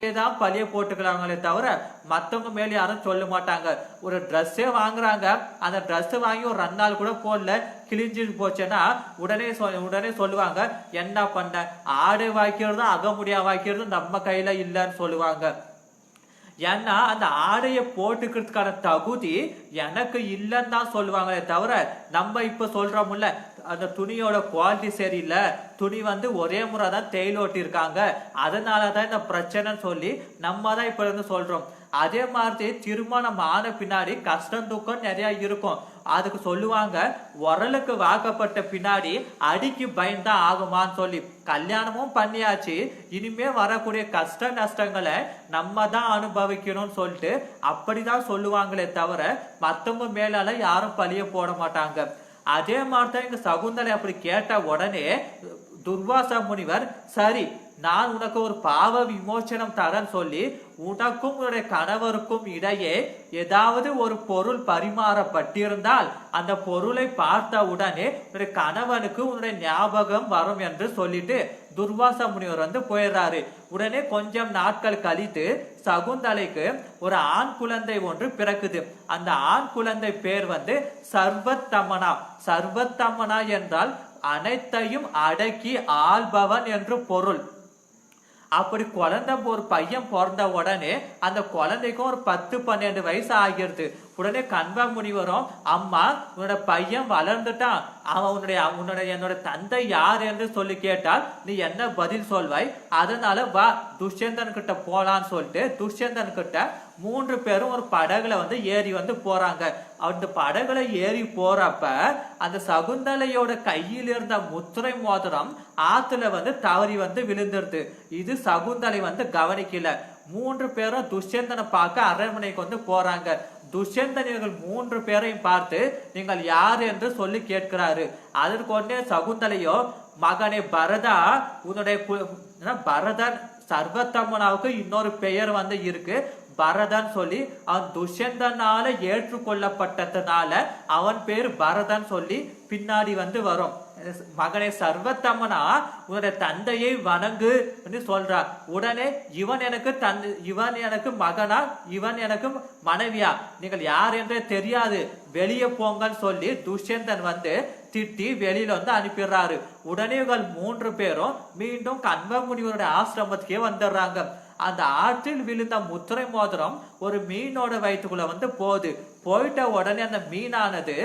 தான் பழிய போட்டுக்கிறாங்களே தவிர மத்தவங்க மேல யாரும் சொல்ல மாட்டாங்க. ஒரு ட்ரெஸ்ஸே வாங்குறாங்க, அந்த ட்ரெஸ் வாங்கி ஒரு 2 நாள் கூட போடல, கிழிஞ்சு போச்சுன்னா உடனே சொல்லுவாங்க, என்ன பண்ண, ஆடை வாய்க்கிறதும் அகமுடியா வாய்க்கிறதும் நம்ம கையில இல்லைன்னு சொல்லுவாங்க. ஏன்னா அந்த ஆடையை போட்டுக்கிறதுக்கான தகுதி எனக்கு இல்லைன்னு தான் சொல்லுவாங்களே தவிர, நம்ம இப்ப சொல்றோம்ல அந்த துணியோட குவாலிட்டி சரியில்லை, துணி ஒரே முறை தான் தேயில் ஓட்டி இருக்காங்க, அதனாலதான் இந்த பிரச்சனைன்னு சொல்லி நம்ம தான் இப்ப இருந்து சொல்றோம். அதே மாதிரி திருமணம் ஆன பின்னாடி கஷ்டம் துக்கம் நிறைய இருக்கும். அதுக்கு சொல்லுவாங்க, உரலுக்கு வாக்கப்பட்ட பின்னாடி அடிக்கு பயந்தா ஆகுமான்னு சொல்லி. கல்யாணமும் பண்ணியாச்சு, இனிமே வரக்கூடிய கஷ்ட நஷ்டங்களை நம்ம தான் அனுபவிக்கணும்னு சொல்லிட்டு அப்படிதான் சொல்லுவாங்களே தவிர மத்தவங்க மேலால யாரும் பழிய போட மாட்டாங்க. அதே மாதிரிதான் இங்க சகுந்தலை அப்படி கேட்ட உடனே துர்வாச முனிவர், சரி நான் உனக்கு ஒரு பாவ விமோச்சனம் தரேன்னு சொல்லி உனக்கும் உன்னுடைய கணவருக்கும் இடையே ஏதாவது ஒரு பொருள் பரிமாறப்பட்டிருந்தால் அந்த பொருளை பார்த்த உடனே உன்னுடைய கணவனுக்கு உன்னுடைய ஞாபகம் வரும் என்று சொல்லிட்டு துர்வாச முனிவர் போயிடுறாரு. உடனே கொஞ்சம் நாட்கள் கழித்து சகுந்தலைக்கு ஒரு ஆண் குழந்தை ஒன்று பிறக்குது. அந்த ஆண் குழந்தை பேர் சர்வத்தமனா. சர்வத்தமனா என்றால் அனைத்தையும் அடக்கி ஆள்பவன் என்று பொருள். அப்படி குழந்தை ஒரு பையன் பிறந்த உடனே அந்த குழந்தைக்கும் ஒரு 10-12 வயசு ஆகிருது. உடனே கண்வ முனிவரும், அம்மா உன்னோட பையன் வளர்ந்துட்டான், அவன் என்னோட தந்தை யார் என்று சொல்லி கேட்டால் நீ என்ன பதில் சொல்வாய், அதனால வா துஷ்யந்தன் கிட்ட போலான்னு சொல்லிட்டு துஷ்யந்தன் கிட்ட 3 பேரும் ஒரு படகுல ஏறி போறாங்க. அந்த படகுல ஏறி போறப்ப அந்த சகுந்தலையோட கையில் இருந்த முத்திரை மோதிரம் ஆத்துல தவறி விழுந்துருது. இது சகுந்தலை கவனிக்கல. 3 பேரும் துஷ்யந்தனை பார்க்க அரண்மனைக்கு போறாங்க. துஷ்யந்தன் இவர்கள் 3 பேரையும் பார்த்து நீங்கள் யார் என்று சொல்லி கேட்கிறாரு. அதற்கு உடனே சகுந்தலையோ, மகனே பரதா, உன்னுடைய பரதன், சர்வத்தம்மனாவுக்கு இன்னொரு பெயர் இருக்கு பரதன் சொல்லி, அவன் துஷ்யந்தனால ஏற்றுக்கொள்ளப்பட்டதுனால அவன் பேர் பரதன் சொல்லி பின்னாடி வரும். மகனே சர்வத்தம்மனா, உன்னுடைய தந்தையை வணங்கு சொல்றார். உடனே இவன் எனக்கு மகனா, இவன் எனக்கு மனைவியா, நீங்கள் யார் என்றே தெரியாது, வெளியே போங்கன்னு சொல்லி துஷ்யந்தன் திட்டி வெளியில அனுப்பிடுறாரு. உடனே இவர்கள் 3 பேரும் மீண்டும் கண்வ முனிவருடைய ஆசிரமத்துக்கே வந்துடுறாங்க. அந்த ஆற்றில் விழுந்த முத்திரை மோதிரம் ஒரு மீனோட வயிற்றுக்குள்ள போகுது. போயிட்ட உடனே அந்த மீனானது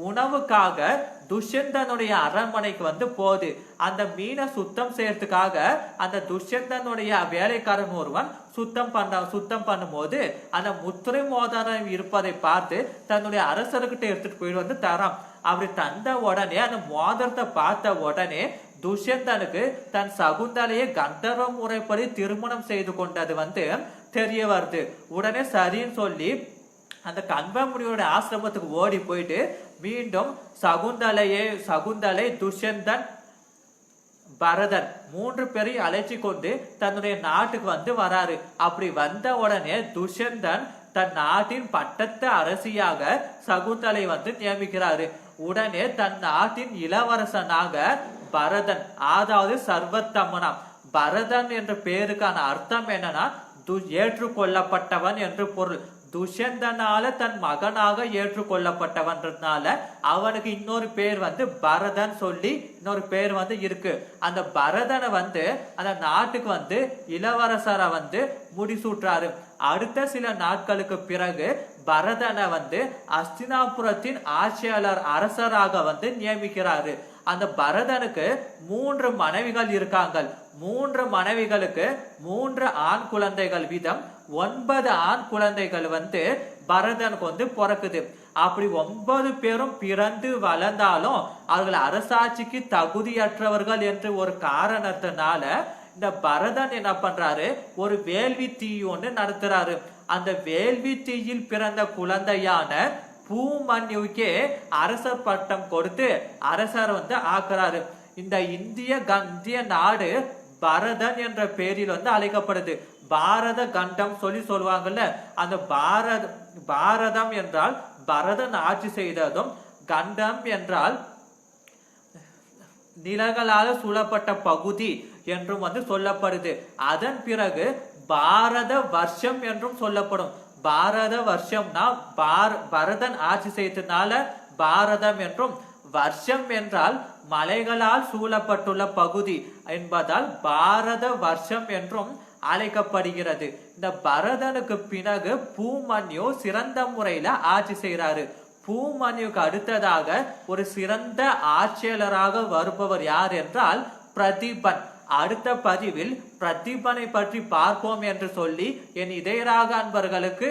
உணவுக்காக துஷ்யந்தனுடைய அரண்மனைக்கு போகுது. அந்த மீனை சுத்தம் செய்யறதுக்காக அந்த துஷ்யந்தனுடைய வேலைக்காரன் ஒருவன் சுத்தம் பண்ணும்போது அந்த முத்திரை மோதிரம் இருப்பதை பார்த்து தன்னுடைய அரசர்கிட்ட எடுத்துட்டு போயிட்டு தரான். அப்படி தந்த உடனே அந்த மோதிரத்தை பார்த்த உடனே துஷ்யந்தனுக்கு தன் சகுந்தலையை கந்தர்வ முறைப்படி திருமணம் செய்து கொண்டது தெரிய வருது. உடனே சரின்னு சொல்லி அந்த கண்வ முனிவருடைய ஆசிரமத்துக்கு ஓடி போயிட்டு மீண்டும் சகுந்தலை, துஷ்யந்தன், பரதன் 3 பேரையும் அழைச்சி கொண்டு தன்னுடைய நாட்டுக்கு வராரு. அப்படி வந்த உடனே துஷ்யந்தன் தன் நாட்டின் பட்டத்து அரசியாக சகுந்தலை நியமிக்கிறாரு. உடனே தன் நாட்டின் இளவரசனாக பரதன், அதாவது சர்வத்தம்மனா, பரதன் என்ற பேருக்கான அர்த்தம் என்னன்னா ஏற்றுக்கொள்ளப்பட்டவன் என்று பொருள். துஷ்யந்தனால தன் மகனாக ஏற்றுக்கொள்ளப்பட்டவன்றதுனால அவனுக்கு இன்னொரு பேர் பரதன் சொல்லி இன்னொரு பேர் இருக்கு. அந்த பரதனை அந்த நாட்டுக்கு இளவரசரை முடிசூட்டுறாரு. அடுத்த சில நாட்களுக்கு பிறகு பரதனை அஸ்தினாபுரத்தின் ஆட்சியாளர் அரசராக நியமிக்கிறாரு. அந்த பரதனுக்கு 3 மனைவிகள் இருக்காங்க. 3 மனைவிகளுக்கு 3 ஆண் குழந்தைகள் வீதம் 9 ஆண் குழந்தைகள் பரதனுக்கு பிறக்குது. அப்படி 9 பேரும் பிறந்து வளர்ந்தாலும் அவர்கள் அரசாட்சிக்கு தகுதியற்றவர்கள் என்று ஒரு காரணத்தினால இந்த பரதன் என்ன பண்றாரு, ஒரு வேள்வி தீ ஒன்று நடத்துறாரு. அந்த வேள்வி தீயில் பிறந்த குழந்தையான பூமன்யுக்கே அரசர் பட்டம் கொடுத்து அரசர் ஆக்குறாரு. இந்த இந்திய நாடு பரதன் என்ற பெயரில் அழைக்கப்படுது. பாரத கண்டம் சொல்லுவாங்கல்ல, அந்த பாரதம் என்றால் பரதன் ஆட்சி செய்ததும், கண்டம் என்றால் நிலங்களால் சூழப்பட்ட பகுதி என்றும் சொல்லப்படுது. அதன் பிறகு பாரத வருஷம் என்றும் சொல்லப்படும். பாரத வருஷம்னா பரதன் ஆட்சி செய்ததுனால பாரதம் என்றும், வருஷம் என்றால் மலைகளால் சூழப்பட்டுள்ள பகுதி என்பதால் பாரத வருஷம் என்றும் அழைக்கப்படுகிறது. இந்த பரதனுக்கு பிறகு பூமன்யு சிறந்த முறையில ஆட்சி செய்யறாரு. பூமன்யுக்கு அடுத்ததாக ஒரு சிறந்த ஆட்சியாளராக வருபவர் யார் என்றால் பிரதீபன். அடுத்த பதிவில் பிரதீபனை பற்றி பார்ப்போம் என்று சொல்லி என் இதயராக அன்பர்களுக்கு